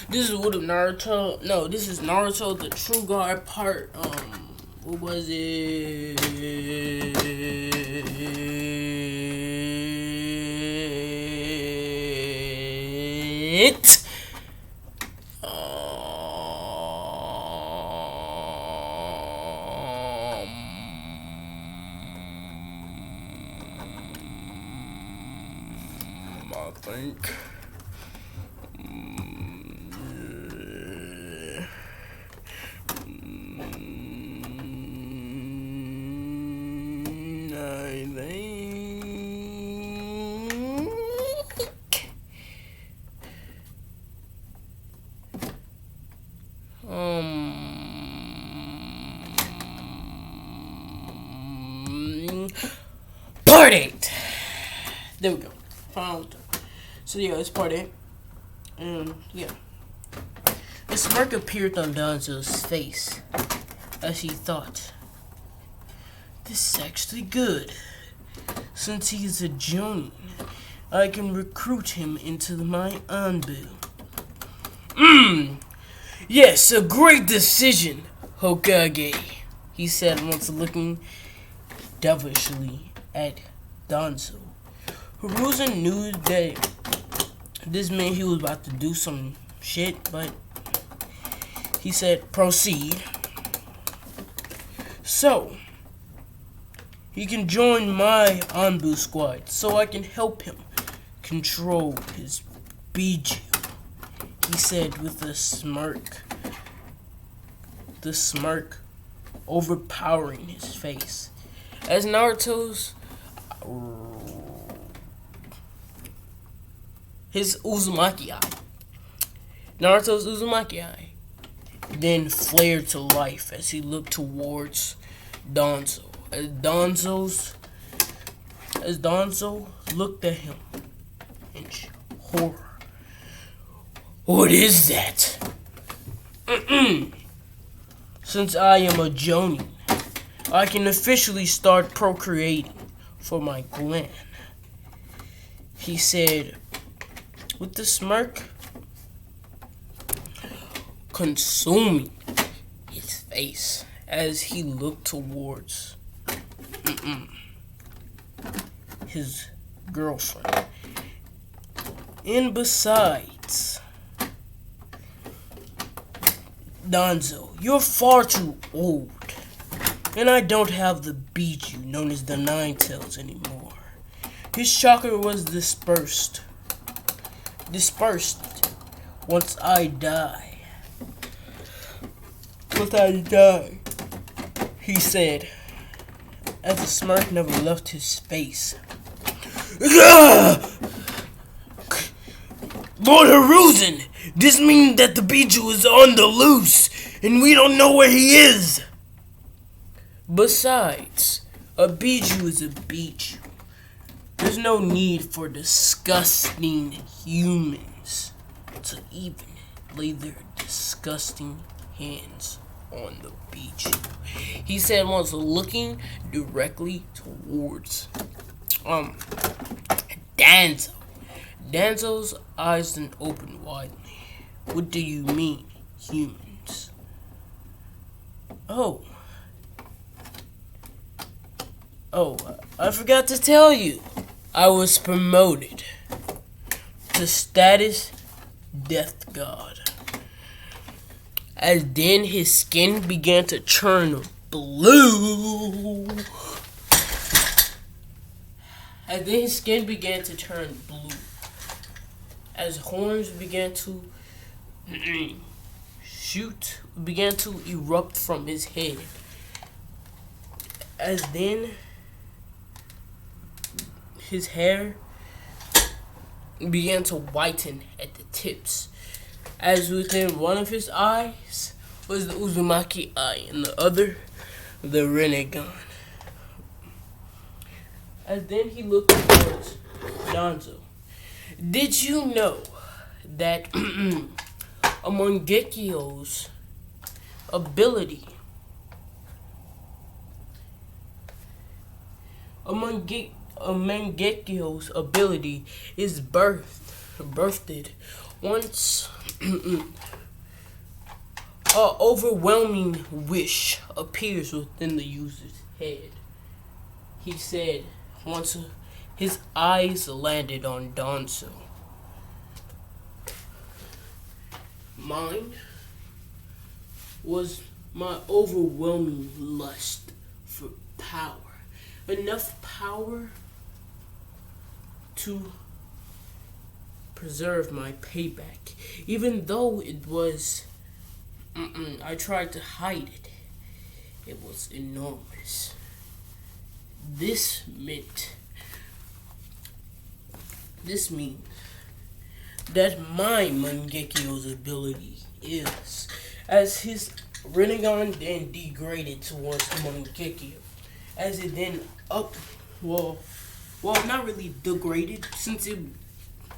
This is what Naruto. No, this is Naruto The True God part. What was it? I think. Part 8. There we go. Found. So yeah, it's part 8. And yeah. A smirk appeared on Danzo's face as he thought, this is actually good. Since he is a Jonin, I can recruit him into my Anbu. Yes, a great decision, Hokage, he said once looking devilishly at Danzo. Hiruzen knew that this meant he was about to do some shit, but he said, proceed. So, he can join my Anbu squad so I can help him control his Biju, he said with a smirk. The smirk overpowering his face. As Naruto's his Uzumaki eye. Naruto's Uzumaki eye then flared to life as he looked towards Danzo. As Danzo looked at him in horror. What is that? Since I am a Jonin, I can officially start procreating for my clan, he said with a smirk consuming his face as he looked towards his girlfriend. And besides, Danzo, you're far too old, and I don't have the Biju known as the Nine Tails anymore. His chakra was dispersed once I die. He said, as the smirk never left his face. Lord Hiruzen, this means that the Biju is on the loose, and we don't know where he is. Besides, a Biju is a Biju. There's no need for disgusting humans to even lay their disgusting hands on the Biju, he said once looking directly towards Danzo. Danzo's eyes then opened widely. What do you mean, humans? Oh, I forgot to tell you. I was promoted to status Death God. As then his skin began to turn blue. As horns began to began to erupt from his head. As then his hair began to whiten at the tips. As within one of his eyes was the Uzumaki eye, and the other, the Rinnegan. As then he looked towards Danzo. Did you know that among Gekio's ability, is birth birthed once a overwhelming wish appears within the user's head. He said once his eyes landed on Danzo. Mine was my overwhelming lust for power. Enough power to preserve my payback. Even though it was, I tried to hide it. It was enormous. This means that my Mangekyo's ability is, as his Rinnegan then degraded towards Mangekyo, as it then not really degraded, since it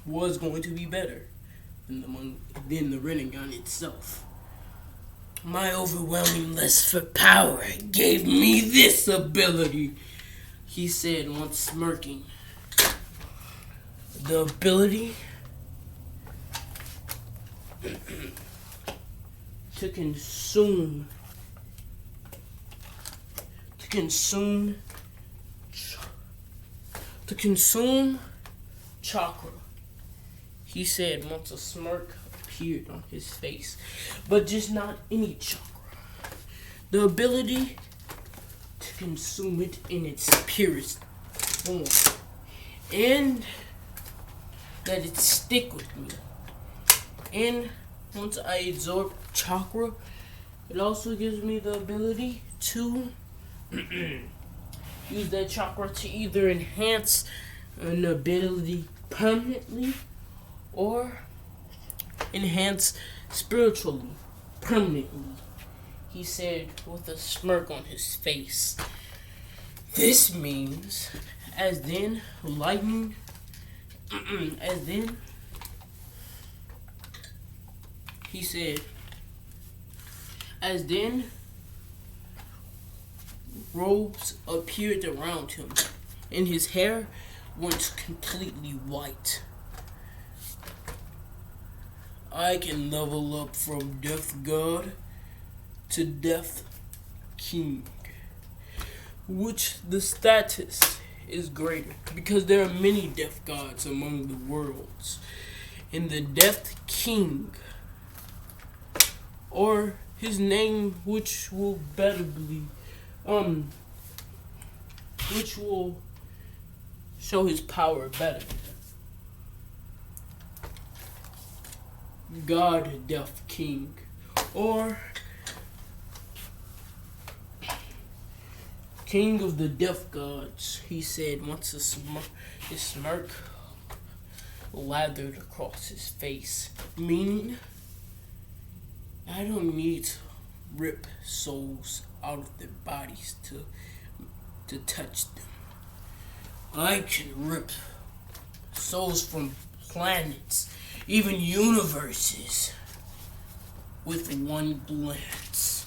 was going to be better than the Rinnegan itself. My overwhelming lust for power gave me this ability, he said once smirking. The ability to consume chakra, he said once a smirk appeared on his face. But just not any chakra. The ability to consume it in its purest form. And that it stick with me. And once I absorb chakra, it also gives me the ability to use that chakra to either enhance an ability permanently or enhance spiritually permanently, he said with a smirk on his face. This means, as then lightning, he said, as then robes appeared around him, and his hair went completely white. I can level up from Death God to Death King, which the status is greater, because there are many Death Gods among the worlds. And the Death King, or his name, which will which will show his power better, God Death King, or King of the Death Gods, he said once his smirk lathered across his face, meaning I don't need to rip souls out of their bodies to touch them. I can rip souls from planets, even universes, with one glance.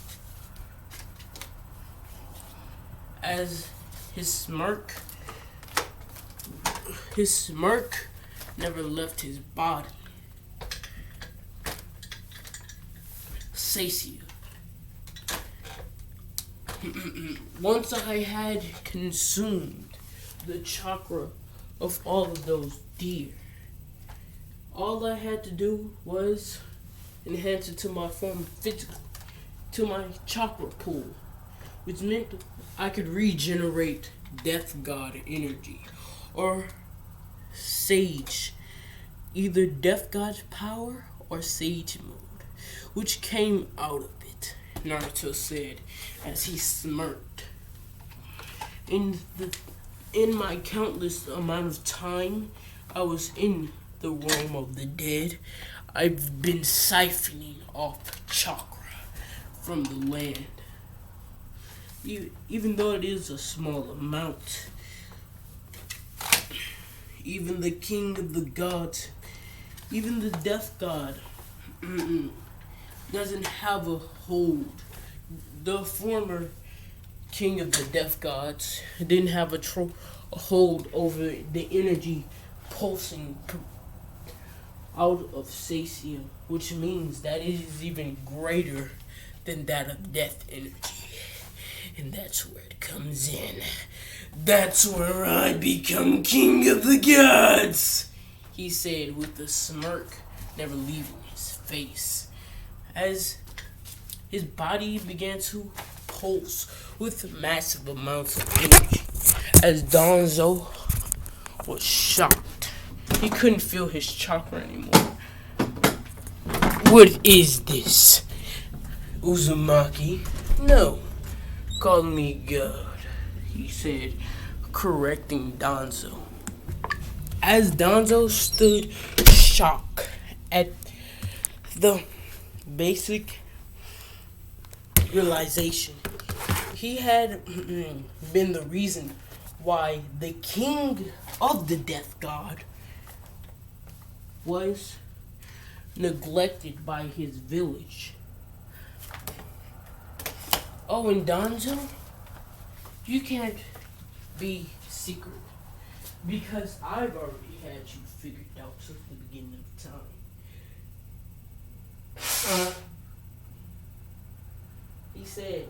As his smirk never left his body. Sacia. Once I had consumed the chakra of all of those deer, all I had to do was enhance it to my form physically, to my chakra pool, which meant I could regenerate Death God energy, or Sage, either Death God's power or Sage mode, which came out of it, Naruto said as he smirked. In my countless amount of time I was in the realm of the dead, I've been siphoning off chakra from the land. Even though it is a small amount, even the king of the gods, even the death god, doesn't have a hold. The former king of the death gods didn't have a hold over the energy pulsing out of Sacia, which means that it is even greater than that of death energy. And that's where it comes in. That's where I become king of the gods, he said with a smirk never leaving his face, as his body began to pulse with massive amounts of energy. As Danzo was shocked. He couldn't feel his chakra anymore. What is this? Uzumaki? No. Call me God, he said, correcting Danzo. As Danzo stood shocked at the basic realization, he had been the reason why the king of the death god was neglected by his village. Oh, and Danzo, you can't be secret, because I've already had you figured out since the beginning of time. He said,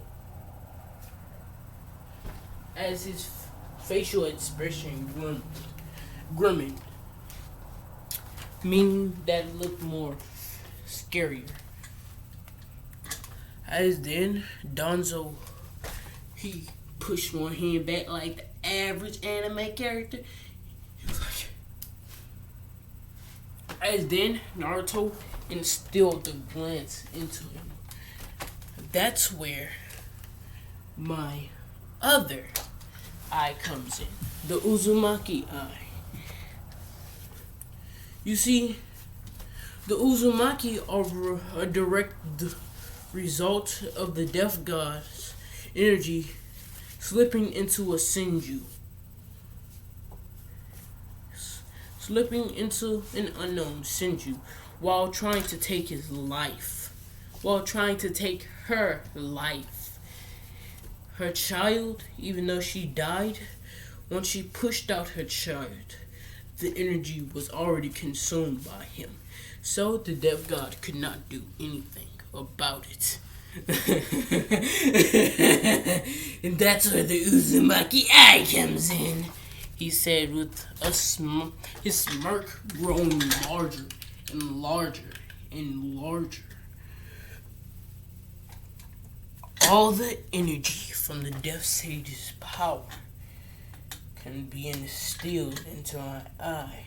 as his facial expression grimaced, meaning that it looked more scarier. As then, Danzo, he pushed one hand back like the average anime character. He was like, as then, Naruto instilled a glance into him. That's where my other eye comes in. The Uzumaki eye. You see, the Uzumaki are a direct result of the death god's energy slipping into a Senju. Slipping into an unknown Senju while trying to take his life. While trying to take her life. Her child, even though she died, once she pushed out her child, the energy was already consumed by him. So the death god could not do anything about it. And that's where the Uzumaki eye comes in, he said with a his smirk growing larger and larger and larger. All the energy from the Death Sage's power can be instilled into my eye.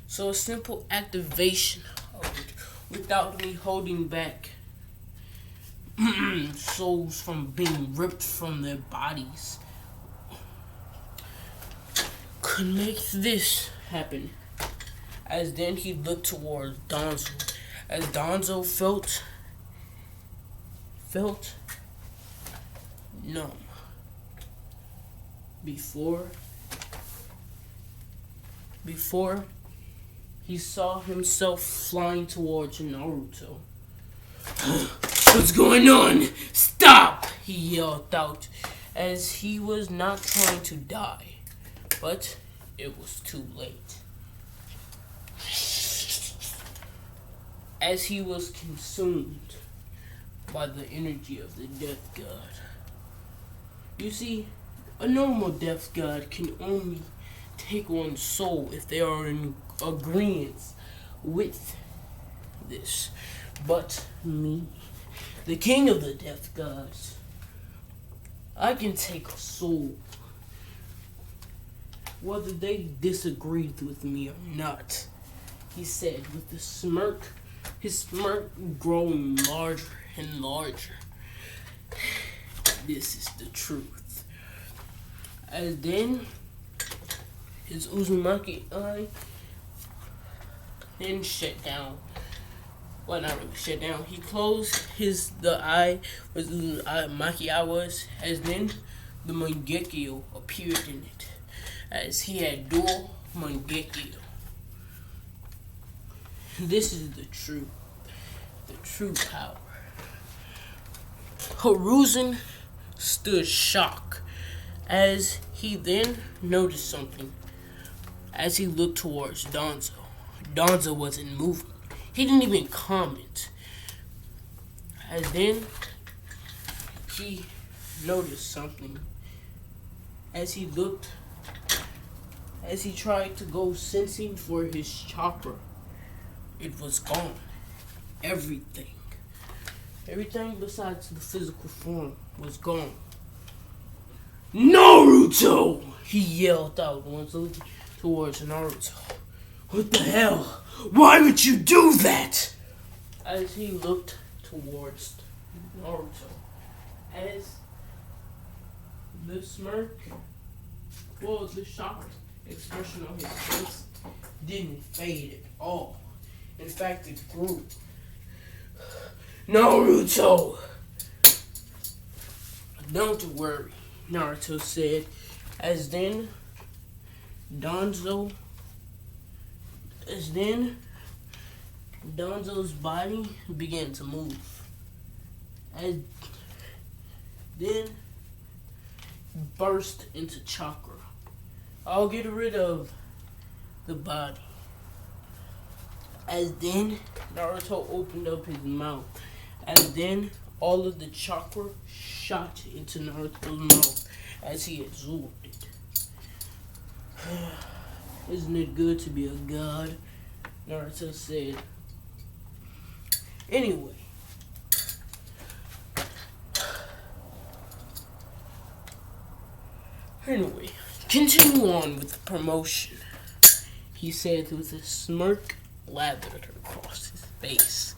So a simple activation of it without me holding back souls from being ripped from their bodies could make this happen. As then he looked towards Danzo. As Danzo felt numb. Before he saw himself flying towards Naruto. What's going on? Stop! He yelled out, as he was not trying to die, but it was too late. As he was consumed by the energy of the death god. You see, a normal death god can only take one's soul if they are in agreement with this. But me, the king of the death gods, I can take a soul whether they disagreed with me or not, he said with a smirk, his smirk growing larger and larger. This is the truth. As then, his Uzumaki eye then shut down. Well, not really shut down. He closed the eye where the Uzumaki eye was, as then the Mangekyo appeared in it, as he had dual Mangekyo. This is the true power. Hiruzen stood shocked as he then noticed something as he looked towards Danzo. Danzo wasn't moving. He didn't even comment. And then he noticed something as he tried to go sensing for his chakra. It was gone. Everything besides the physical form was gone. Naruto! He yelled out once looking towards Naruto. What the hell? Why would you do that? As he looked towards Naruto. As the smirk, the shocked expression on his face didn't fade at all. In fact, it grew. Naruto! Don't worry, Naruto said, as then Danzo's body began to move. As then burst into chakra. I'll get rid of the body. As then Naruto opened up his mouth. As then all of the chakra shot into Naruto's mouth as he absorbed it. Isn't it good to be a god? Naruto said. Anyway. Continue on with the promotion, he said with a smirk lathered across his face.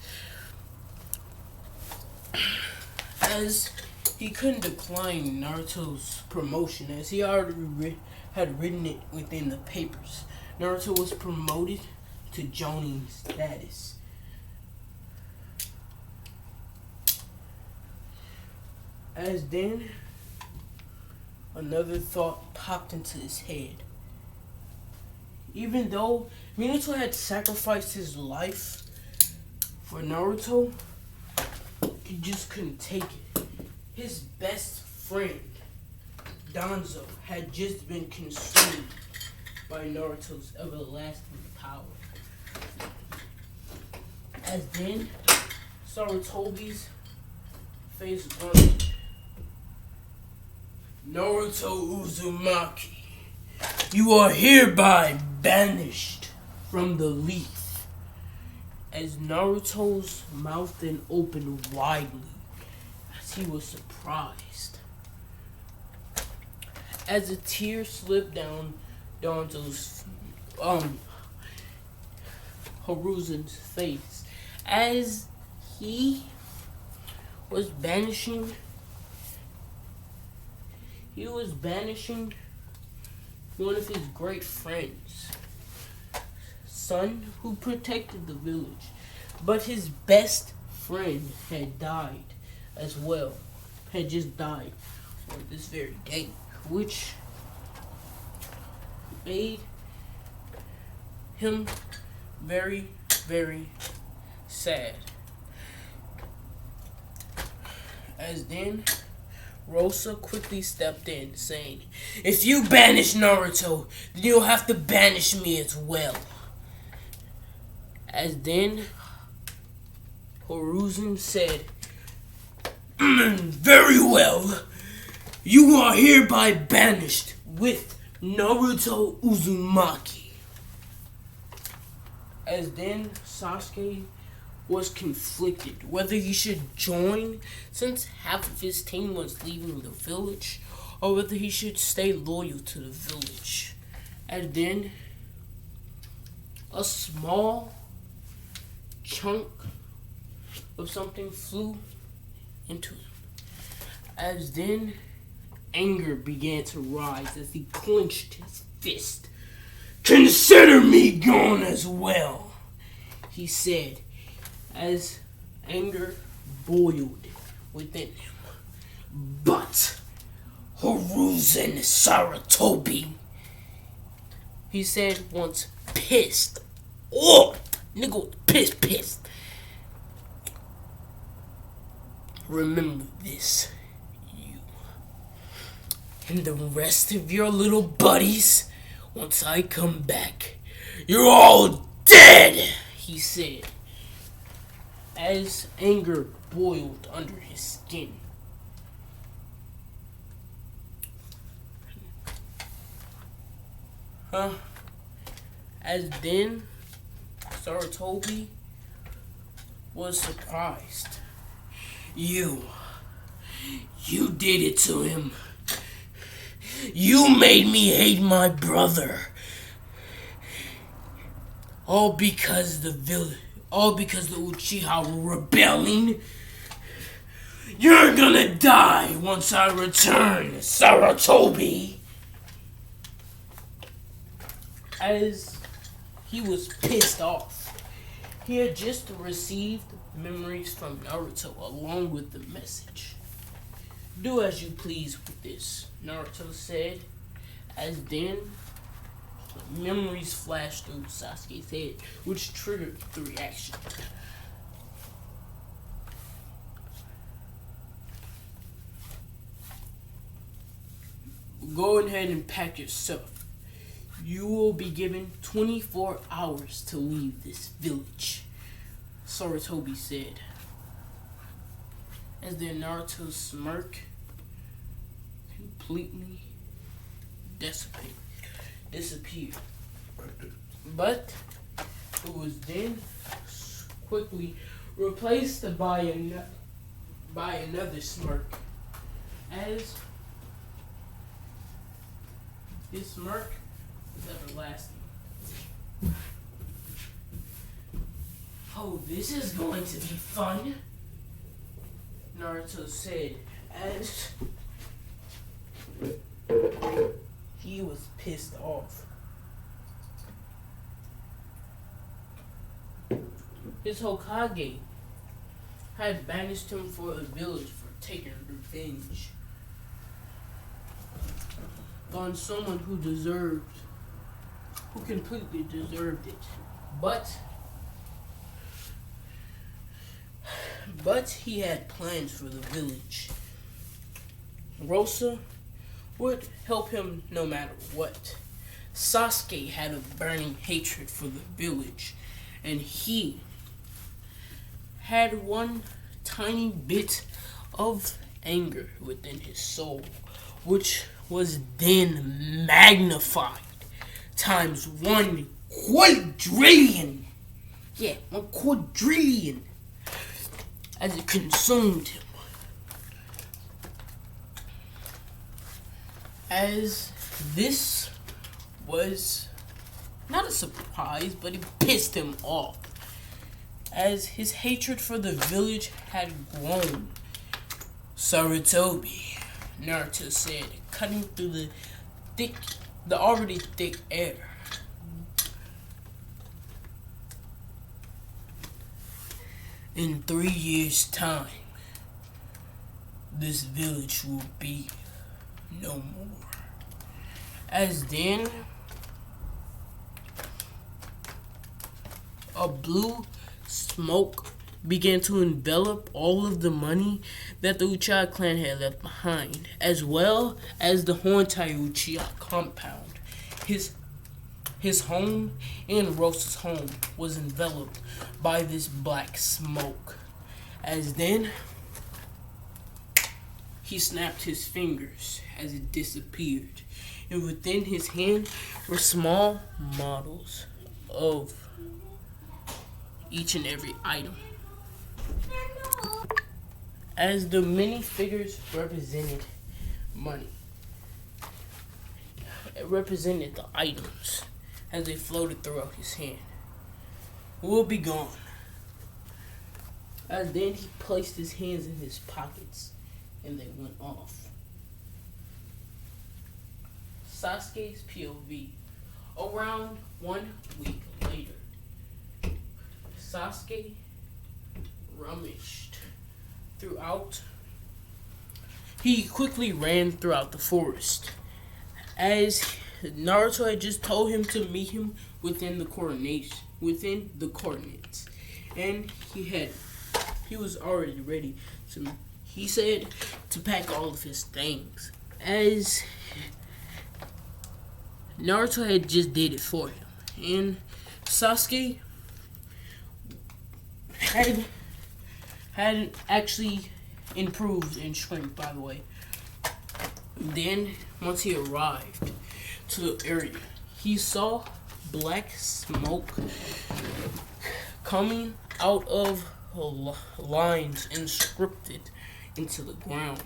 As he couldn't decline Naruto's promotion, as he already had written it within the papers, Naruto was promoted to Jonin status. As then another thought popped into his head. Even though Minato had sacrificed his life for Naruto, he just couldn't take it. His best friend, Danzo, had just been consumed by Naruto's everlasting power. As then, Sarutobi's face burned. Naruto Uzumaki, you are hereby banished from the leaf. As Naruto's mouth then opened widely, as he was surprised. As a tear slipped down Danzo's, Hiruzen's face, as he was banishing one of his great friends, son who protected the village. But his best friend had died as well, had just died on this very day, which made him very, very sad. As then Rosa quickly stepped in, saying, "If you banish Naruto, then you'll have to banish me as well." As then Hiruzen said, "Very well. You are hereby banished with Naruto Uzumaki." As then Sasuke was conflicted whether he should join, since half of his team was leaving the village, or whether he should stay loyal to the village. And then a small chunk of something flew into him. As then anger began to rise as he clenched his fist. "Consider me gone as well," he said, as anger boiled within him. "But Hiruzen Sarutobi," he said once, pissed. Oh, nigga was pissed. "Remember this, you and the rest of your little buddies. Once I come back, you're all dead." dead, he said, as anger boiled under his skin. As then, Sarutobi was surprised. You did it to him. You made me hate my brother. All because the Uchiha were rebelling. You're gonna die once I return, Sarutobi. As he was pissed off, he had just received memories from Naruto along with the message. Do as you please with this, Naruto said, as then memories flashed through Sasuke's head, which triggered the reaction. Go ahead and pack your stuff. You will be given 24 hours to leave this village, Sarutobi said. As then Naruto's smirk completely disappeared. But it was then quickly replaced by another smirk. As his smirk was everlasting. Oh, this is going to be fun, Naruto said as he was pissed off. His Hokage had banished him for the village for taking revenge on someone who completely deserved it. But he had plans for the village. Rosa would help him no matter what. Sasuke had a burning hatred for the village, and he had one tiny bit of anger within his soul, which was then magnified times 1 quadrillion. Yeah, 1 quadrillion. As it consumed him. As this was not a surprise, but it pissed him off. As his hatred for the village had grown. Sarutobi, Naruto said, cutting through the already thick air. In 3 years' time, this village will be no more. As then, a blue smoke began to envelop all of the money that the Uchiha clan had left behind, as well as the Hontai Uchiha compound. His home and Rosa's home was enveloped by this black smoke. As then, he snapped his fingers as it disappeared, and within his hand were small models of each and every item. As the many figures represented money, it represented the items as they floated throughout his hand. Will be gone. And then he placed his hands in his pockets and they went off. Sasuke's POV. Around 1 week later, Sasuke rummaged throughout. He quickly ran throughout the forest, as Naruto had just told him to meet him within the coordinates, and he was already ready to. He said to pack all of his things, as Naruto had just did it for him, and Sasuke had actually improved in strength, by the way. Then, once he arrived to the area, he saw black smoke coming out of lines inscripted into the ground.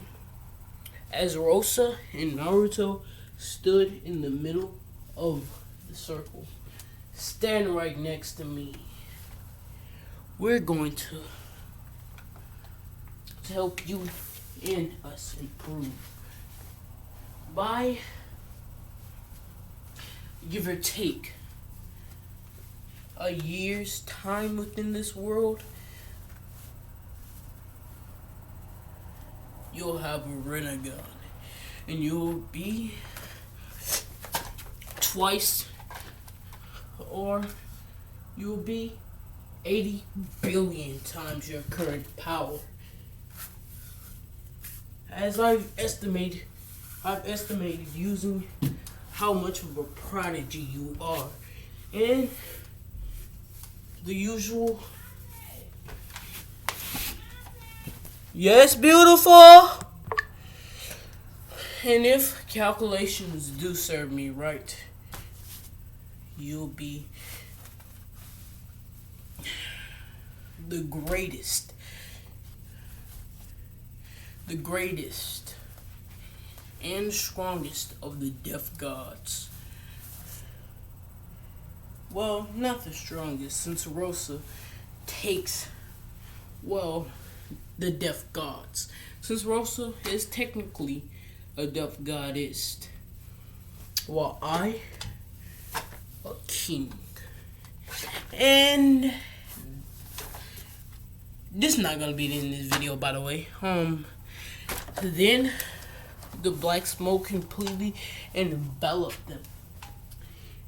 As Rosa and Naruto stood in the middle of the circle, stand right next to me. We're going to help you and us improve by give or take a year's time within this world. You'll have a renegade, and you'll be twice, or you'll be 80 billion times your current power. As I've estimated using how much of a prodigy you are, and the usual. Yes, beautiful. And if calculations do serve me right, you'll be the greatest and strongest of the death gods. Well, not the strongest, since Rosa takes, the death gods. Since Rosa is technically a death goddess, while I, a king. And this is not gonna be in this video, by the way. Then the black smoke completely enveloped them,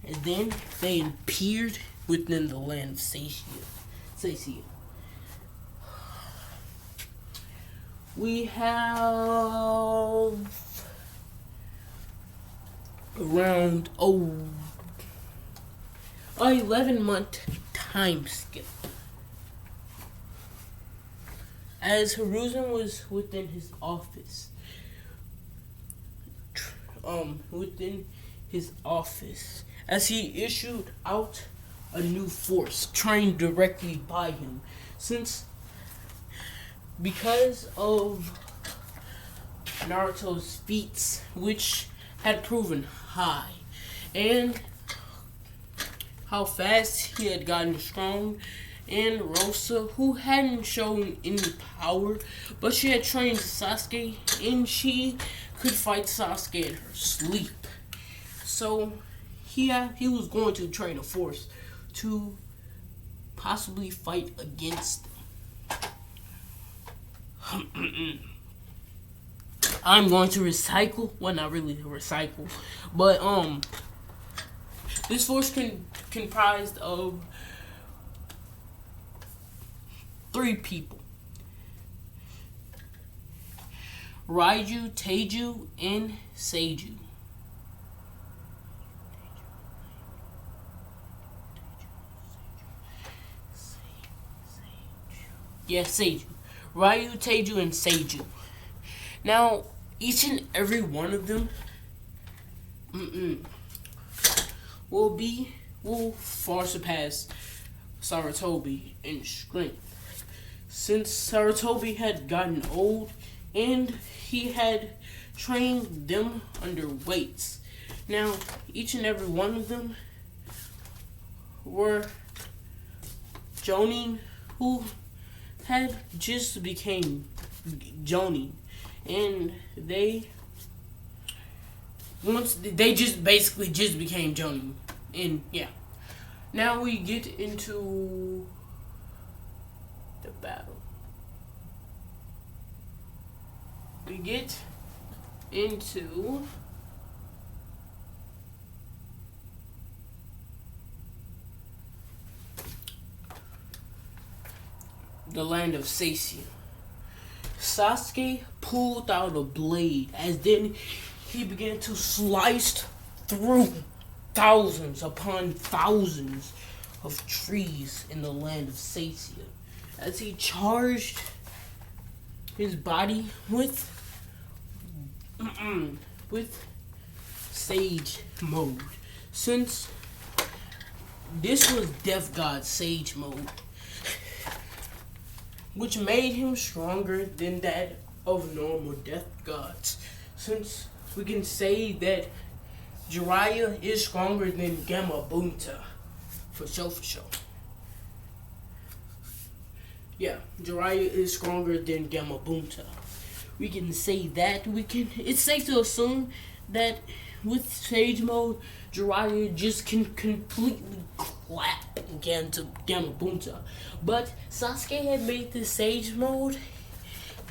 and then they appeared within the land of Sacia. We have around 11-month time skip. As Hiruzen was within his office, as he issued out a new force trained directly by him, because of Naruto's feats, which had proven high, and how fast he had gotten strong, and Rosa, who hadn't shown any power, but she had trained Sasuke, and she could fight Sasuke in her sleep. So he was going to train a force to possibly fight against them. I'm going to recycle. Well, not really recycle, but this force comprised of 3 people: Raiju, Teiju, and Seiju. Yes, Seiju. Ryu, Teiju, and Seiju. Now, each and every one of them will far surpass Sarutobi in strength, since Sarutobi had gotten old and he had trained them under weights. Now, each and every one of them were Jonin, who had just became Jonin, and they just basically just became Jonin, and yeah. Now we get into the battle. We get into the land of Sacia. Sasuke pulled out a blade, as then he began to slice through thousands upon thousands of trees in the land of Sacia. as he charged his body with Sage mode. Since this was Death God Sage mode, which made him stronger than that of normal Death Gods. Since we can say that Jiraiya is stronger than Gamma Bunta. For sure. Yeah, Jiraiya is stronger than Gamma Bunta. We can say that. It's safe to assume that with Sage mode, Jiraiya just can completely clap Gamma Bunta. But Sasuke had made the Sage mode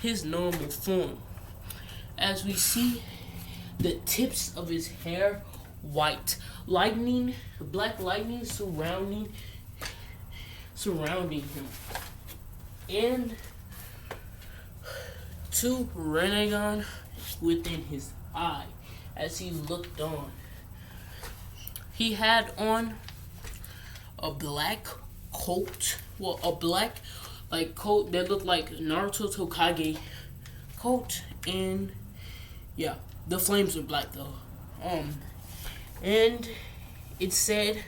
his normal form. As we see the tips of his hair white. Black lightning surrounding him. And 2 Rinnegan within his eye as he looked on. He had on a black coat. Well, a black coat that looked like Naruto Tokage coat, and yeah, the flames were black though. And it said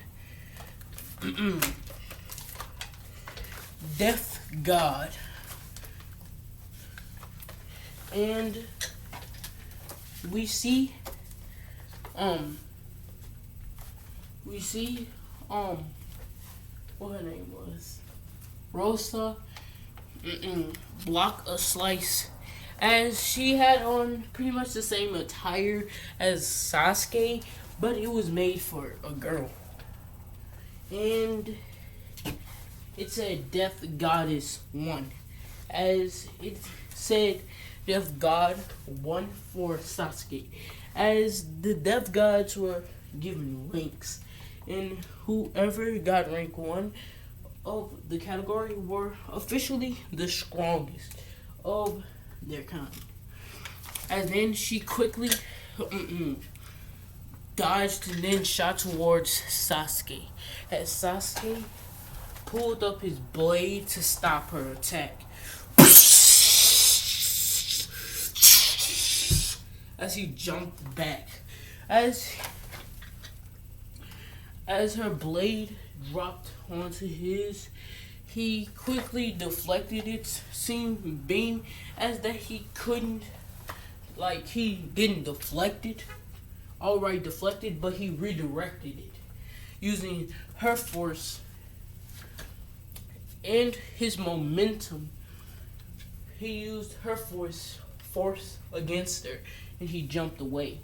Death God. And we see what her name was, Rosa, block a slice, as she had on pretty much the same attire as Sasuke, but it was made for a girl. And it said Death Goddess 1, as it said Death God 1 for Sasuke, as the Death Gods were given ranks, and whoever got rank 1 of the category were officially the strongest of their kind. And then she quickly dodged and then shot towards Sasuke, as Sasuke pulled up his blade to stop her attack. As he jumped back, as her blade dropped onto his, he quickly deflected its beam, as that he didn't deflect it, already deflected, but he redirected it using her force and his momentum. He used her force against her, and he jumped away.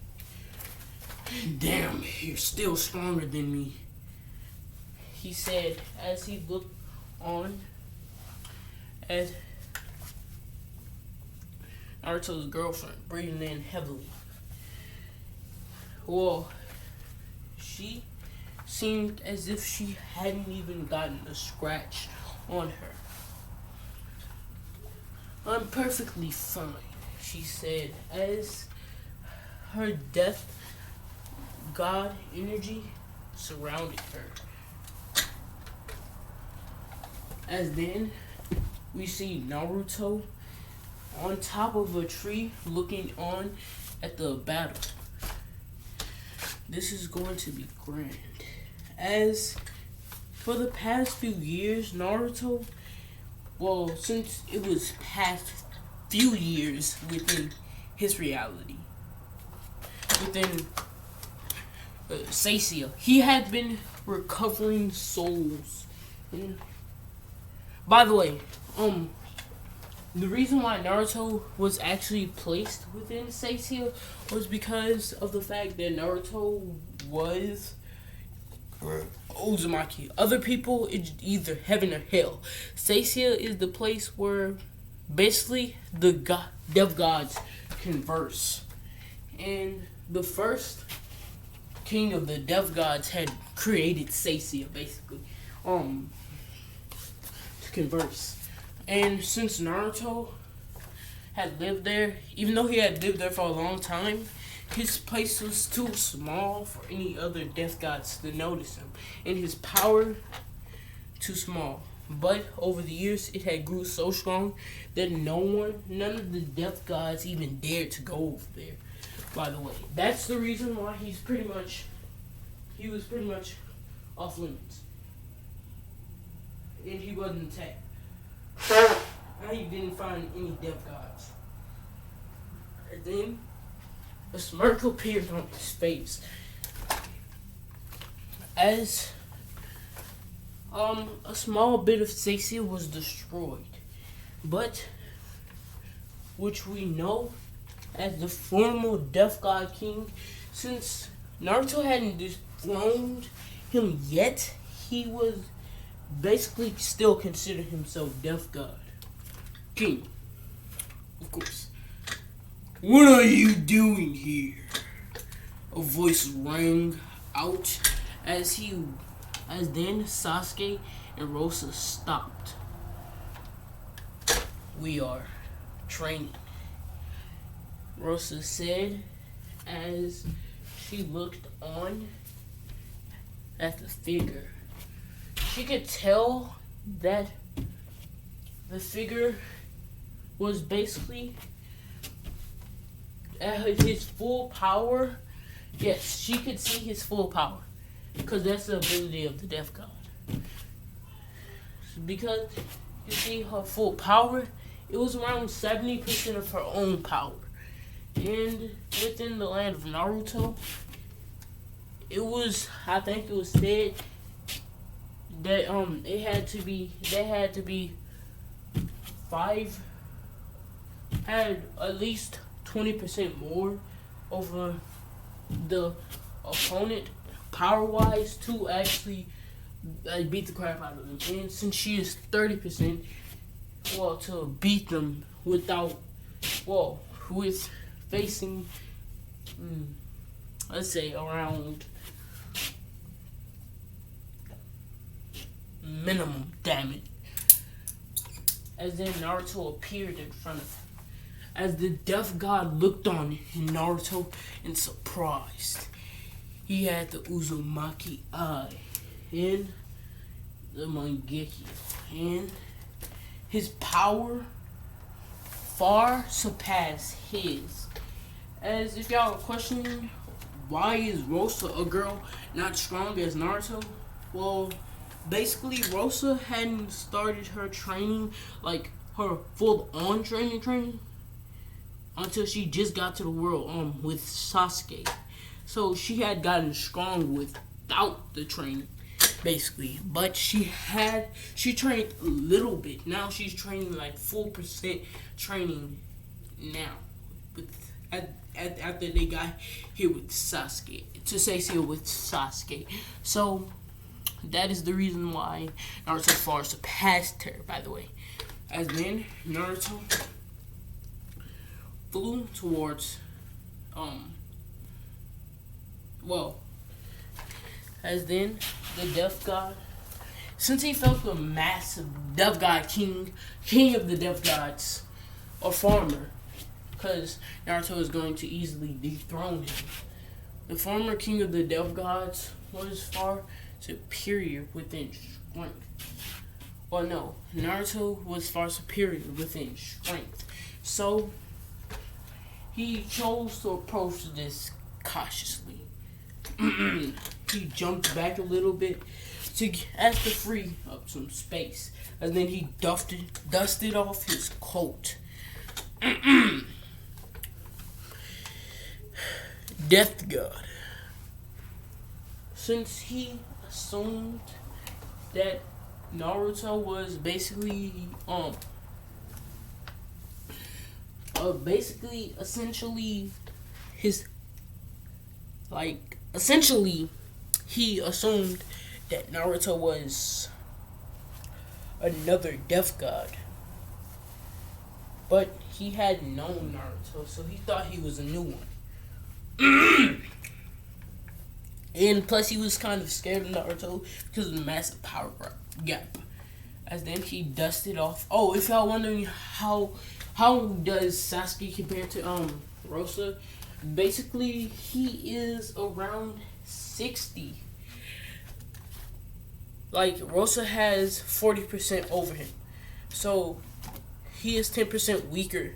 Damn, you're still stronger than me, he said as he looked on at Naruto's girlfriend breathing in heavily. Well, she seemed as if she hadn't even gotten a scratch on her. I'm perfectly fine, she said, as her Death God energy surrounded her. As then we see Naruto on top of a tree looking on at the battle. This is going to be grand, as for the past few years, Naruto, well, since it was past few years within his reality, within Seiya, he had been recovering souls. And by the way, the reason why Naruto was actually placed within Seiya was because of the fact that Naruto was Uzumaki. Other people, it's either heaven or hell. Seiya is the place where basically the Death Gods converse. And the first king of the Death Gods had created Seiya, basically, to converse. And since Naruto had lived there, even though he had lived there for a long time, his place was too small for any other Death Gods to notice him, and his power too small. But over the years, it had grew so strong that none of the death gods even dared to go over there. By the way, that's the reason why he was pretty much off limits, and he wasn't attacked. And he didn't find any death gods. And then a smirk appeared on his face as a small bit of Stacia was destroyed, but which we know as the formal Death God King, since Naruto hadn't dethroned him yet, he was basically still considered himself Death God King, of course. What are you doing here? A voice rang out as then Sasuke and Rosa stopped. We are training, Rosa said as she looked on at the figure. She could tell that the figure was basically at his full power. Yes, she could see his full power, because that's the ability of the Death God. Because you see her full power, it was around 70% of her own power. And within the land of Naruto, I think it was said that they had to be had at least 20% more over the opponent power wise to actually beat the crap out of them. And since she is 30%, to beat them with facing let's say around minimum damage. As then Naruto appeared in front of him. As the Death God looked on Naruto in surprise, he had the Uzumaki eye and the Mangekyo, and his power far surpassed his. As if y'all are questioning, why is Rosa, a girl, not strong as Naruto? Well, basically Rosa hadn't started her training, like her full-on training, until she just got to the world with Sasuke. So she had gotten strong without the training, basically. But she trained a little bit. Now she's training like full percent training now. After they got here with Sasuke, with Sasuke. So that is the reason why Naruto far surpassed her, by the way. As then Naruto flew towards as then the Death God, since he felt the massive Death God king of the Death Gods, or farmer, because Naruto is going to easily dethrone him. The former king of the Death Gods was far superior within strength. Well, no, Naruto was far superior within strength. So he chose to approach this cautiously. He jumped back a little bit to ask to free up some space, and then he dusted off his coat. Death God. Since he assumed that Naruto was basically he assumed that Naruto was another Death God. But he hadn't known Naruto, so he thought he was a new one. And plus he was kind of scared of Naruto because of the massive power gap. As then he dusted off. Oh, if y'all wondering how does Sasuke compare to Rosa? Basically, he is around 60. 60 like Rosa has 40% over him, so he is 10% weaker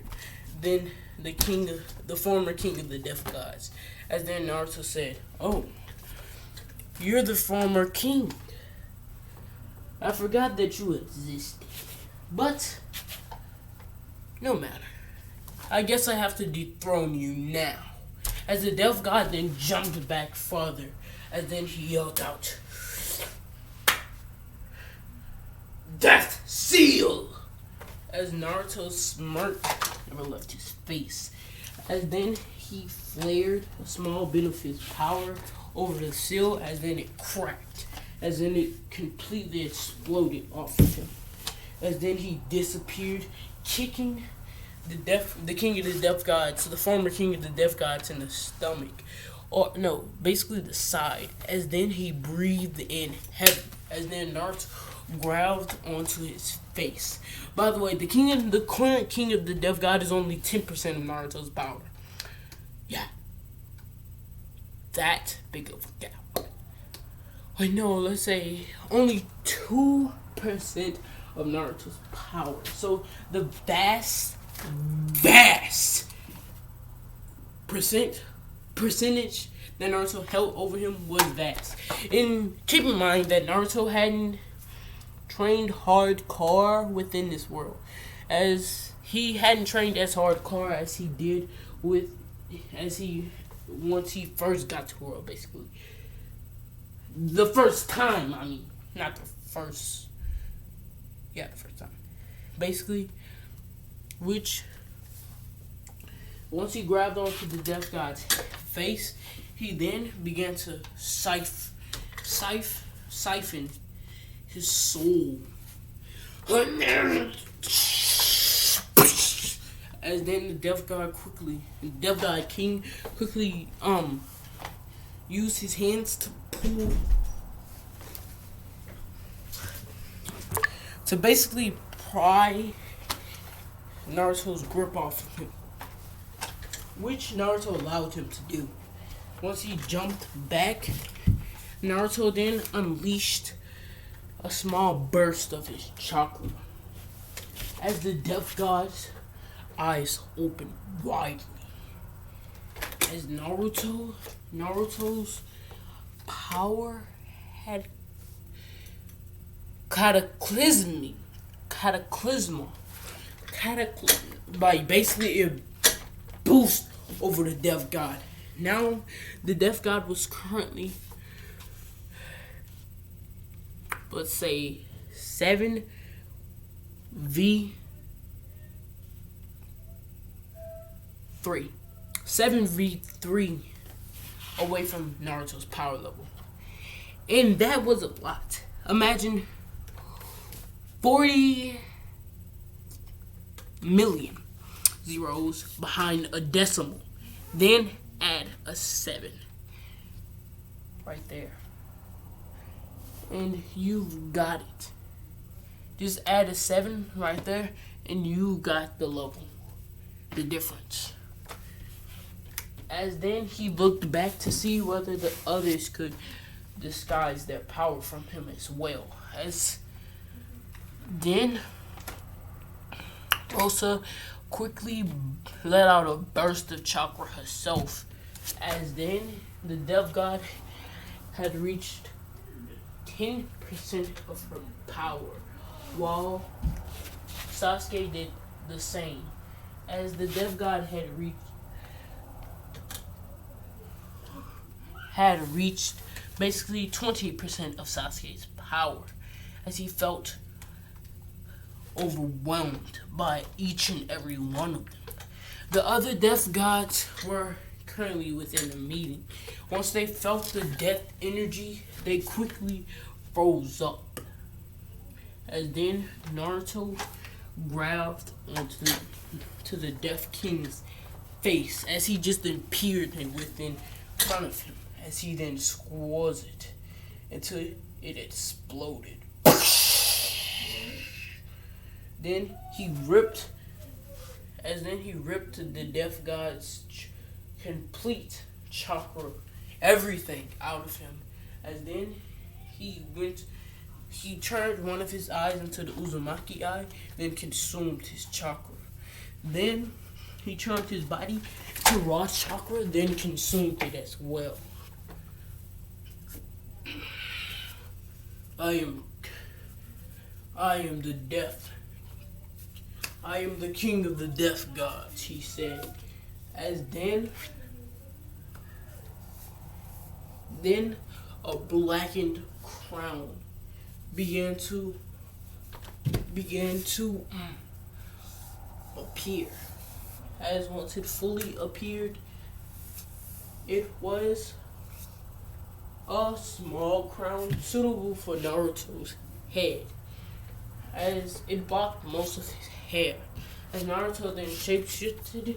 than the former king of the Death Gods. As then Naruto said, "Oh, you're the former king. I forgot that you existed. But no matter. I guess I have to dethrone you now." As the Death God then jumped back farther, and then he yelled out, "Death Seal!" As Naruto smirked, never left his face. As then he flared a small bit of his power over the seal, as then it cracked, as then it completely exploded off of him. As then he disappeared, kicking the king of the Death Gods, the former king of the Death Gods, in the stomach, or no, basically the side. As then he breathed in heavy. As then Naruto growled onto his face. By the way, the current king of the Death God is only 10% of Naruto's power. Yeah, that big of a gap. Wait, no, let's say only 2% of Naruto's power. So the vast percentage that Naruto held over him was vast. And keep in mind that Naruto hadn't trained hardcore within this world, as he hadn't trained as hardcore as he did once he first got to the world, basically. The first time, I mean, not the first. Yeah, the first time. Basically, which, once he grabbed onto the Death God's face, he then began to siphon his soul. As then the Death God King quickly used his hands to basically pry Naruto's grip off of him, which Naruto allowed him to do. Once he jumped back, Naruto then unleashed a small burst of his chakra. As the Death God's eyes opened widely, as Naruto's power had cataclysmal, by basically a boost over the Death God. Now, the Death God was currently, let's say, 7v3 away from Naruto's power level. And that was a lot. Imagine 40 million zeros behind a decimal. Then add a 7 right there. And you've got it. Just add a 7 right there, and you got the level, the difference. As then he looked back to see whether the others could disguise their power from him as well. As then Rosa quickly let out a burst of chakra herself. As then the Death God had reached 10% of her power, while Sasuke did the same. As the Death God had reached basically 20% of Sasuke's power, as he felt overwhelmed by each and every one of them. The other Death Gods were currently within the meeting. Once they felt the death energy, they quickly froze up. As then Naruto grabbed onto the Death King's face, as he just then peered within front of him, as he then squeezed it until it exploded. Then he ripped the Death God's complete chakra, everything out of him. As then he went he turned one of his eyes into the Uzumaki eye, then consumed his chakra. Then he turned his body to raw chakra, then consumed it as well. I am the death. I am the king of the death gods, he said. As then a blackened crown began to appear. As once it fully appeared, it was a small crown suitable for Naruto's head, as it blocked most of his hair. As Naruto then shapeshifted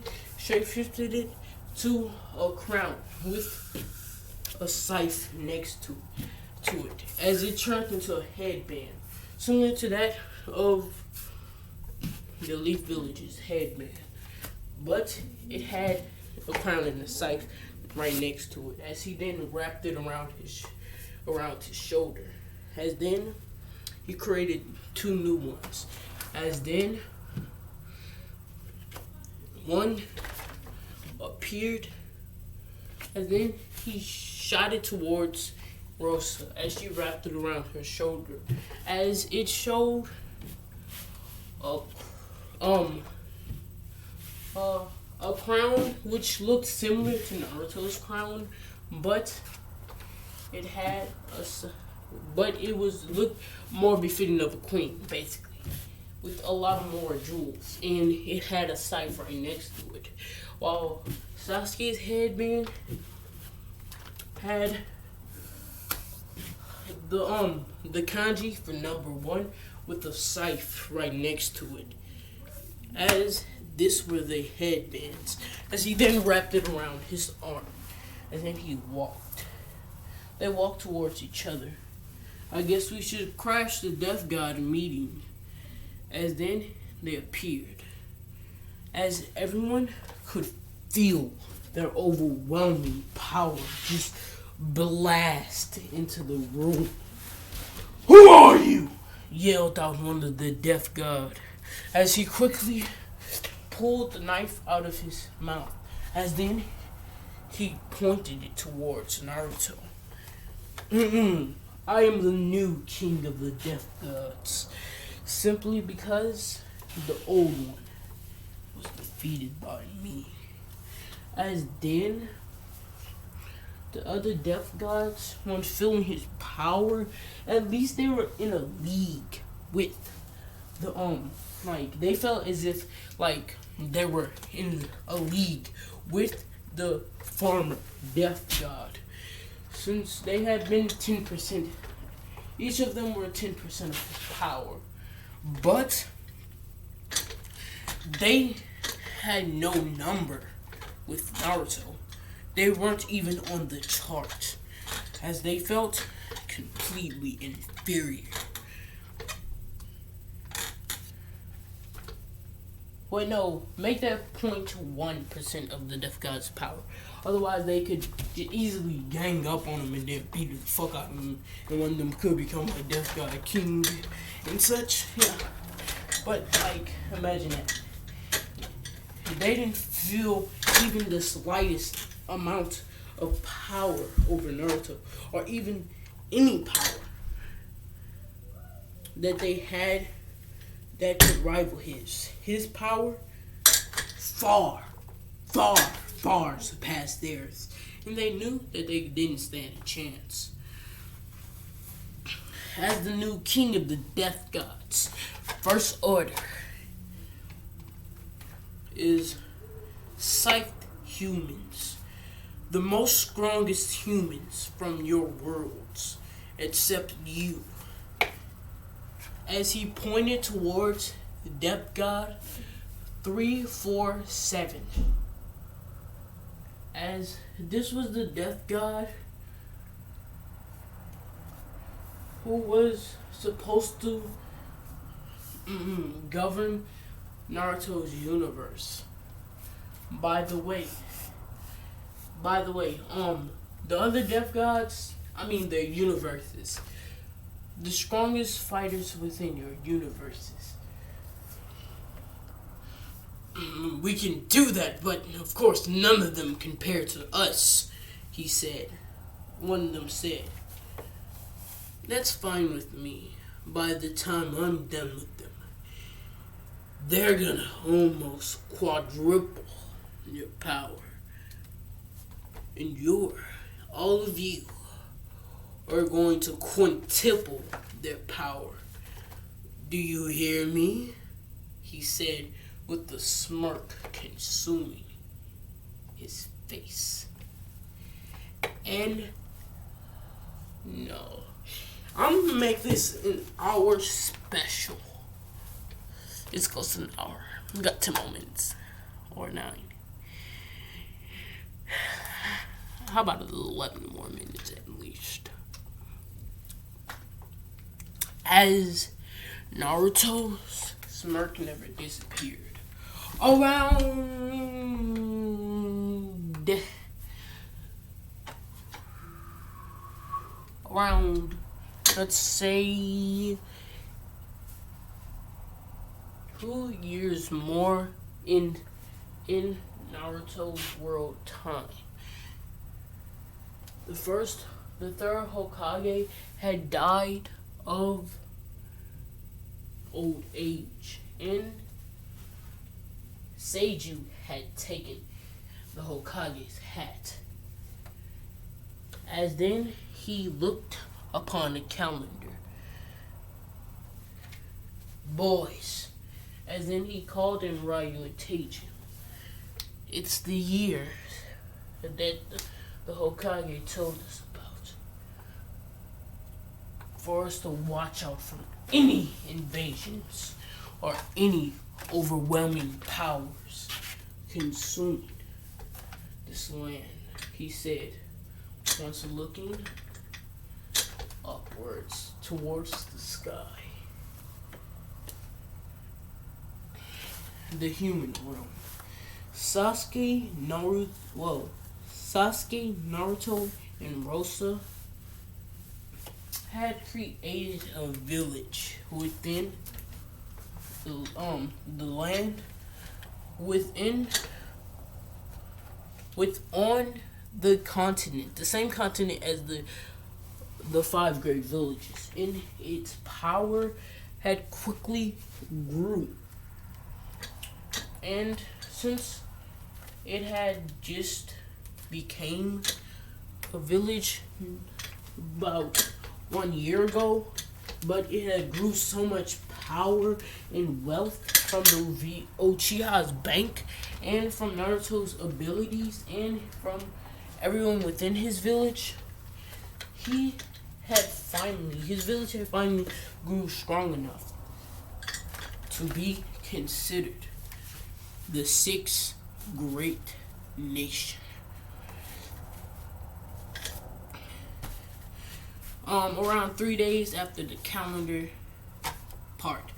it to a crown with a scythe next to it, as it turned into a headband, similar to that of the Leaf Village's headband. But it had a crown and a scythe right next to it, as he then wrapped it around his shoulder. As then he created two new ones. As then one appeared, and then he shot it towards Rosa as she wrapped it around her shoulder, as it showed a crown which looked similar to Naruto's crown, but it looked more befitting of a queen, basically, with a lot more jewels, and it had a scythe right next to it, while Sasuke's headband had the kanji for number 1 with a scythe right next to it, as this were the headbands, as he then wrapped it around his arm, and then he walked. They walked towards each other. I guess we should crash the Death God meeting. As then they appeared, as everyone could feel their overwhelming power just blast into the room. "Who are you?" yelled out one of the Death God, as he quickly pulled the knife out of his mouth, as then he pointed it towards Naruto. I am the new king of the Death Gods, simply because the old one was defeated by me. As then the other Death Gods weren't feeling his power, at least they were in a league with the they felt as if they were in a league with the farmer Death God, since they had been 10%. Each of them were 10% of his power, but they had no number with Naruto. They weren't even on the chart, as they felt completely inferior. Wait, no, make that 0.1% of the Death God's power. Otherwise, they could easily gang up on him and then beat the fuck out of him, and one of them could become a Death God king and such. Yeah, but imagine that. They didn't feel even the slightest amount of power over Naruto, or even any power that they had that could rival his. His power far surpassed theirs, and they knew that they didn't stand a chance. As the new king of the Death Gods, first order is psyched humans, the most strongest humans from your worlds, except you. As he pointed towards the Death God 347, as this was the Death God who was supposed to govern Naruto's universe. By the way, the other Death Gods, their universes, the strongest fighters within your universes. We can do that, but of course none of them compare to us, he said. One of them said. That's fine with me. By the time I'm done with them, they're gonna almost quadruple your power. And all of you, are going to quintuple their power. Do you hear me? He said with the smirk consuming his face. And no, I'm gonna make this an hour special. It's close to an hour. We got 10 more minutes. Or 9. How about 11 more minutes at least? As Naruto's smirk never disappeared. Around, let's say, 2 years more in Naruto's world time. The third Hokage had died of old age, and Seiju had taken the Hokage's hat. As then he looked upon the calendar. Boys, as then he called in Ryu and Teiju. It's the year that the Hokage told us about. For us to watch out from any invasions or any overwhelming powers consuming this land, he said, once looking upwards towards the sky. The human realm. Sasuke, Naruto, and Rosa had created a village within the land on the continent, the same continent as the 5 great villages. And its power had quickly grew. And since it had just became a village about 1 year ago, but it had grew so much power and wealth from the Uchiha's bank and from Naruto's abilities and from everyone within his village. His village had finally grew strong enough to be considered the 6th great nation. Around 3 days after the calendar part,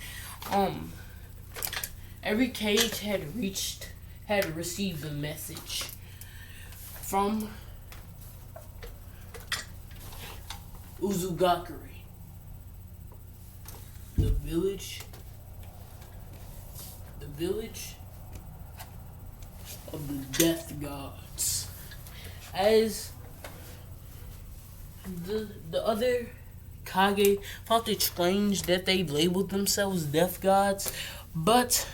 every cage had received a message from Uzugakure, the village of the death gods. As the other Kage found it strange that they labeled themselves death gods, but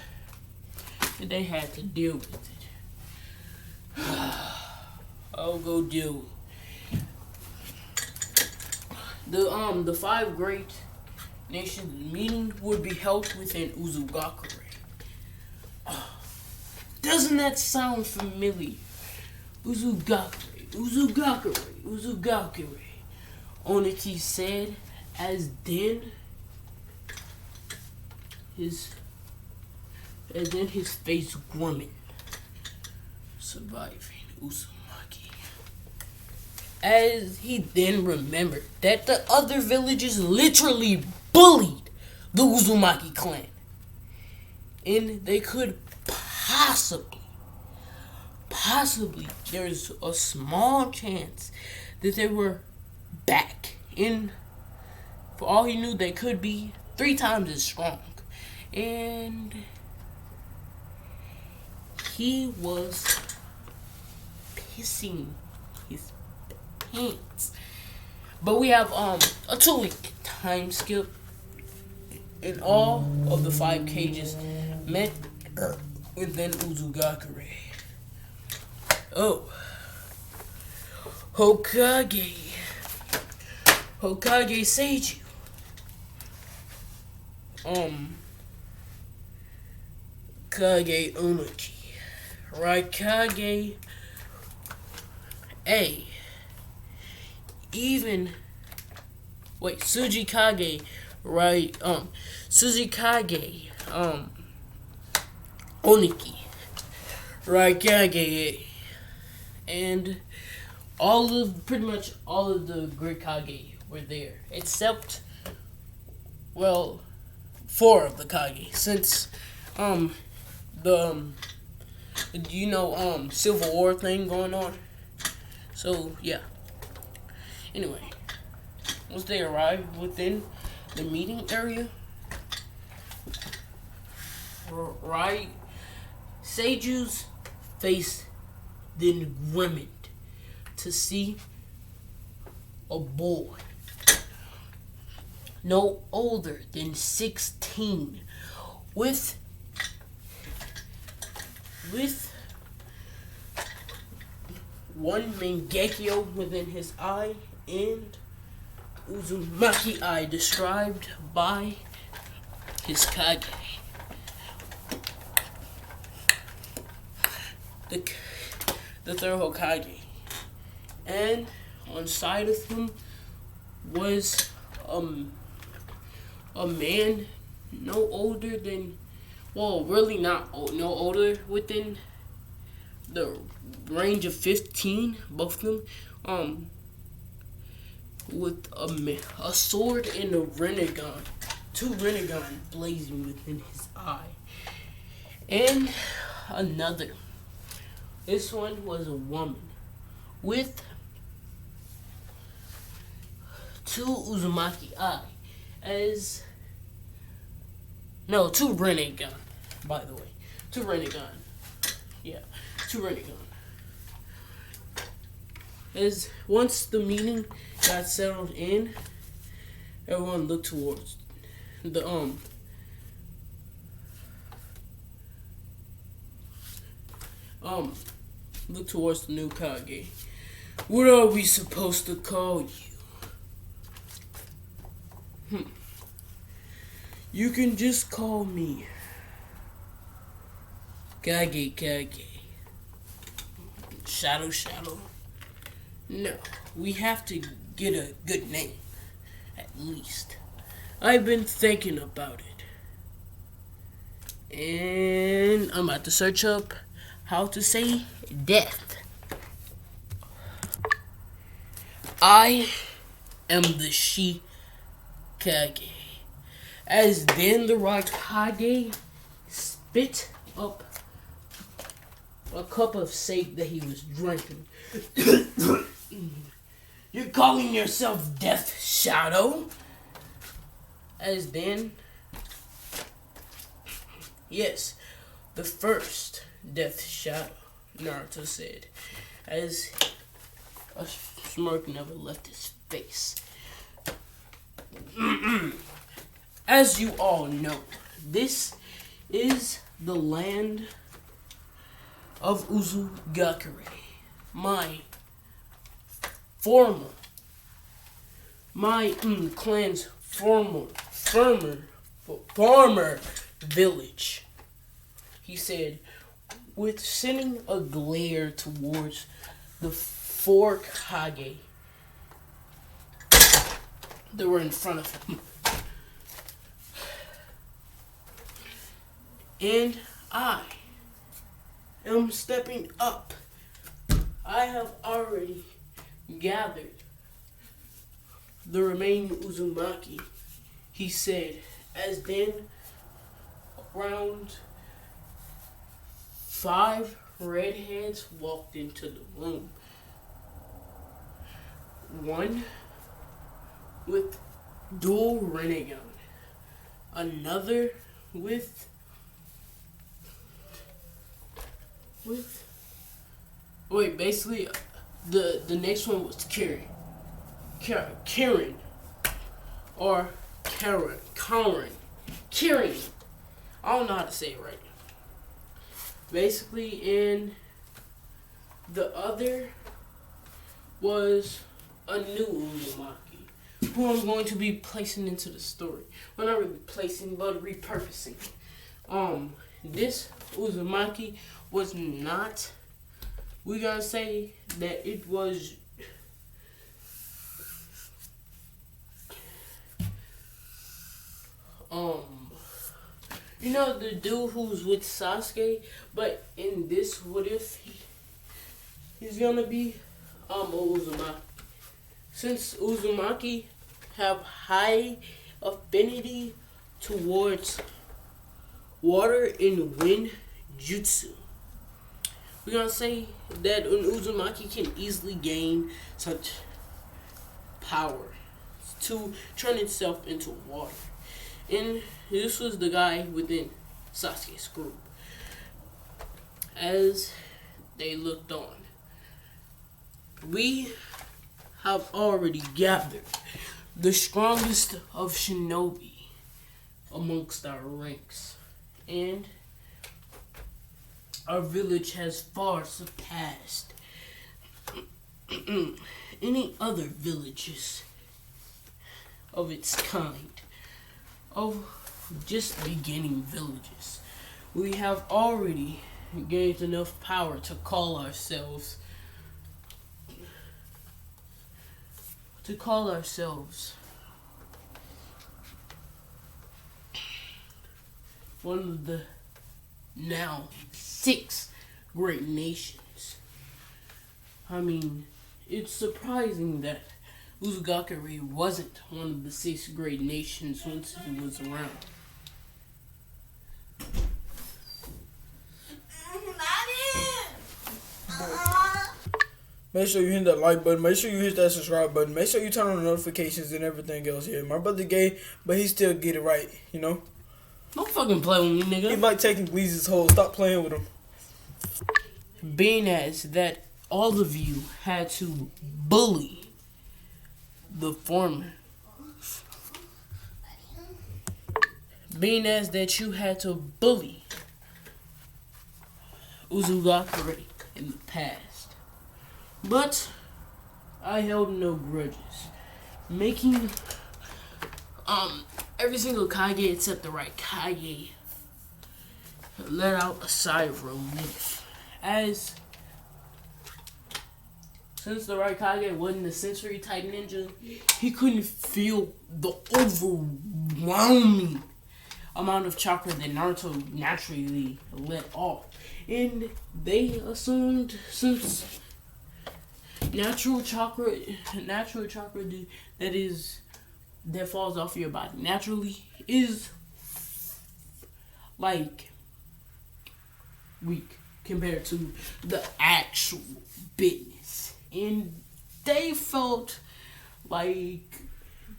they had to deal with it. I'll go deal with it. The 5 great nations meeting would be held within Uzugakure. Doesn't that sound familiar? Uzugakure. Onichi said, as then his face grimming, surviving Uzumaki. As he then remembered that the other villages literally bullied the Uzumaki clan, and they could possibly, there's a small chance that they were back in For all he knew, they could be 3 times as strong. And he was pissing his pants. But we have a 2-week time skip. And all of the 5 cages met within Uzugakure. Oh. Hokage Seiju. Kage Unuki. Raikage A. Even Tsujikage, right? Tsujikage, Oniki, Raikage, and pretty much all of the Great Kage were there, except 4 of the Kage, since Civil War thing going on. So yeah. Anyway, once they arrived within the meeting area, right, Seiju's face then grimmed to see a boy no older than 16 with one Mangekyo within his eye and Uzumaki eye described by his Kage. The third Hokage. And on side of him was a man no older than, really not old, no older, within the range of 15, both of them, with a sword and a Renegon, 2 Renegon blazing within his eye. And another, this one was a woman with 2 Uzumaki eye, 2 Renegon, by the way. 2 Renegon. Yeah, 2 Renegon. As once the meeting got settled in, everyone looked towards the look towards the new Kage. What are we supposed to call you? You can just call me Kage. Shadow. No, we have to get a good name, at least. I've been thinking about it. And I'm about to search up how to say death. I am the Shikage. As then the Raikage spit up a cup of sake that he was drinking. You're calling yourself Death Shadow? As then, yes, the first Death Shadow, Naruto said, as a smirk never left his face. As you all know, this is the land of Uzugakure, my clan's former village, he said, with sending a glare towards the 4 Kage that were in front of him. And I am stepping up. I have already gathered the remaining Uzumaki, he said, as then around 5 redheads walked into the room. One with dual Renegon. Another with wait, basically the next one was Karen or Karen. I don't know how to say it right. Basically, in the other was a new Uzumaki, who I'm going to be placing into the story. Well, not really placing, but repurposing. This Uzumaki was not. We gotta say that it was. You know the dude who's with Sasuke, but in this, what if he's gonna be a Uzumaki? Since Uzumaki have high affinity towards water and wind jutsu, we're gonna say that an Uzumaki can easily gain such power to turn itself into water. And this was the guy within Sasuke's group. As they looked on, we have already gathered the strongest of shinobi amongst our ranks, and our village has far surpassed any other villages of its kind, of just beginning villages. We have already gained enough power to call ourselves one of the now 6 great nations. I mean, it's surprising that Uzugakure wasn't one of the 6 great nations once he was around. Make sure you hit that like button. Make sure you hit that subscribe button. Make sure you turn on the notifications and everything else here. My brother gay, but he still get it right, you know? Don't fucking play with me, nigga. He like taking Gleezy's hole. Stop playing with him. Being as that all of you had to bully the former. Being as that you had to bully Uzugakure in the past. But I held no grudges. Making every single Kage except the right Kage let out a sigh of relief. Since the right Kage wasn't a sensory type ninja, he couldn't feel the overwhelming amount of chakra that Naruto naturally let off. And they assumed since natural chakra that falls off your body naturally is like weak compared to the actual business. And they felt like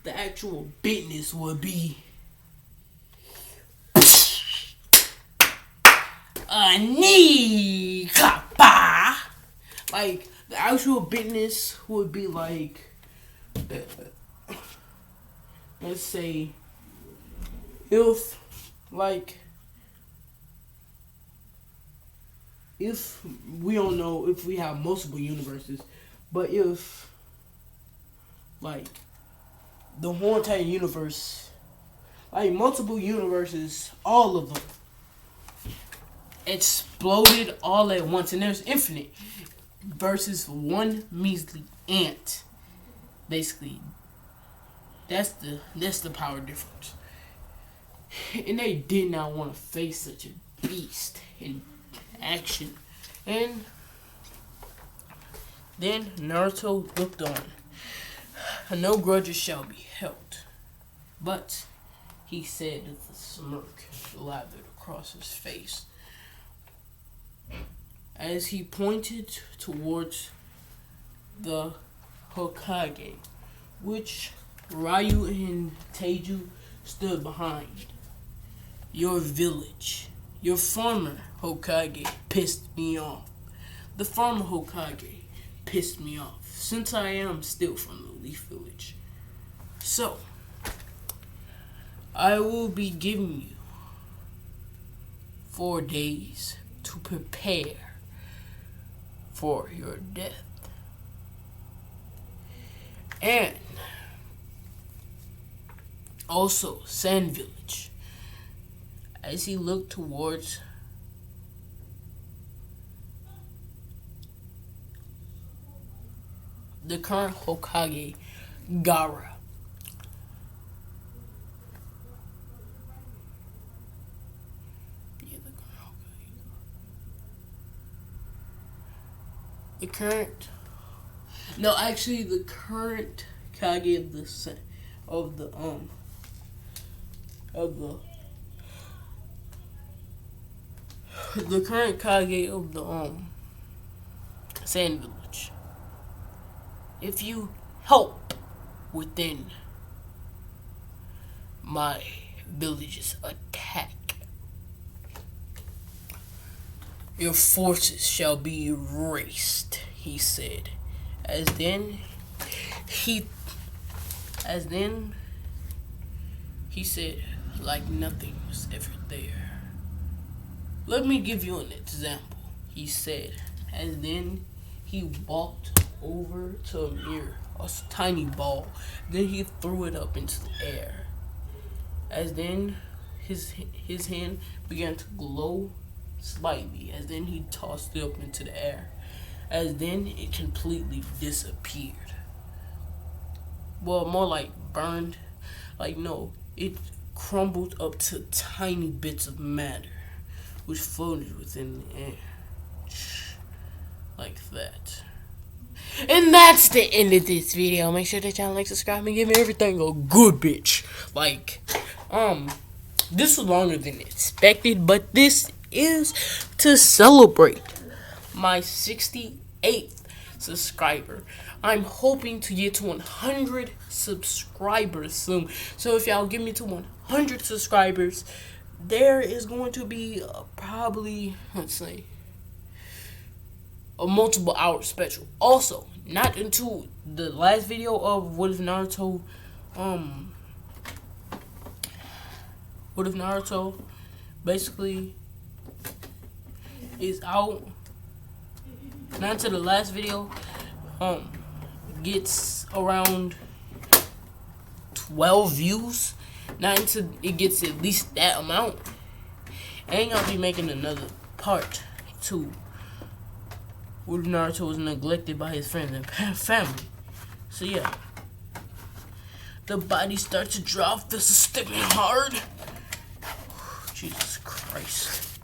the actual business would be a knee kappa. Like the actual business would be like, let's say, if we don't know if we have multiple universes, but if like the whole entire universe, like multiple universes, all of them exploded all at once, and there's infinite versus one measly ant. Basically, that's the power difference. And they did not want to face such a beast in action. And then Naruto looked on. No grudges shall be held. But he said with a smirk lathered across his face, as he pointed towards the Hokage, which Ryu and Teiju stood behind your village. Your former Hokage pissed me off. The former Hokage pissed me off, since I am still from the Leaf Village. So, I will be giving you 4 days to prepare for your death. And also Sand Village. As he looked towards the current Hokage, Gaara. Yeah, the current. No, actually, the current Kage of the the current Kage of the Sand Village. If you help within my village's attack, your forces shall be erased, he said. As then he said, like nothing was ever there. Let me give you an example, he said. As then he walked over to a mirror, a tiny ball. Then he threw it up into the air. As then his hand began to glow slightly. As then he tossed it up into the air. As then it completely disappeared. Well, more like burned. Like, no, it crumbled up to tiny bits of matter, which floated within the air. Like that. And that's the end of this video. Make sure that y'all like, subscribe, and give me everything a good bitch. Like, this was longer than expected, but this is to celebrate my 68th subscriber. I'm hoping to get to 100 subscribers soon. So if y'all give me to 100 subscribers, there is going to be probably, let's say, a multiple hour special. Also, not into the last video of what if Naruto basically is out. Not into the last video gets around 12 views. Not until it gets at least that amount. I ain't gonna be making another part 2. Where Naruto was neglected by his friends and family. So yeah. The body starts to drop. This is stiffing hard. Jesus Christ.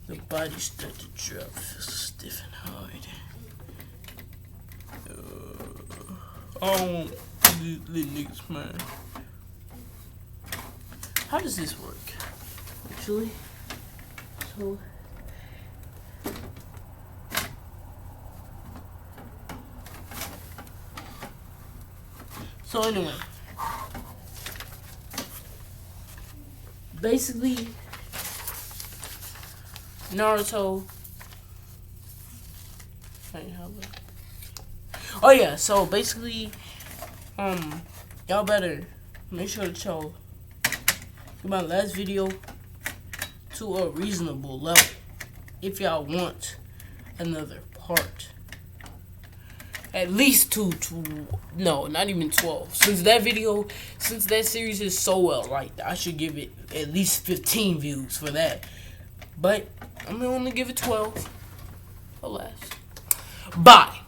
The body starts to drop. This is stiffing hard. I don't want these little niggas, man. How does this work? Actually. So anyway, basically, Naruto. Oh yeah, so basically, y'all better make sure that y'all get my last video to a reasonable level if y'all want another part. At least no, not even 12. Since that series is so well liked, I should give it at least 15 views for that. But I'm gonna only give it 12. Alas. Bye.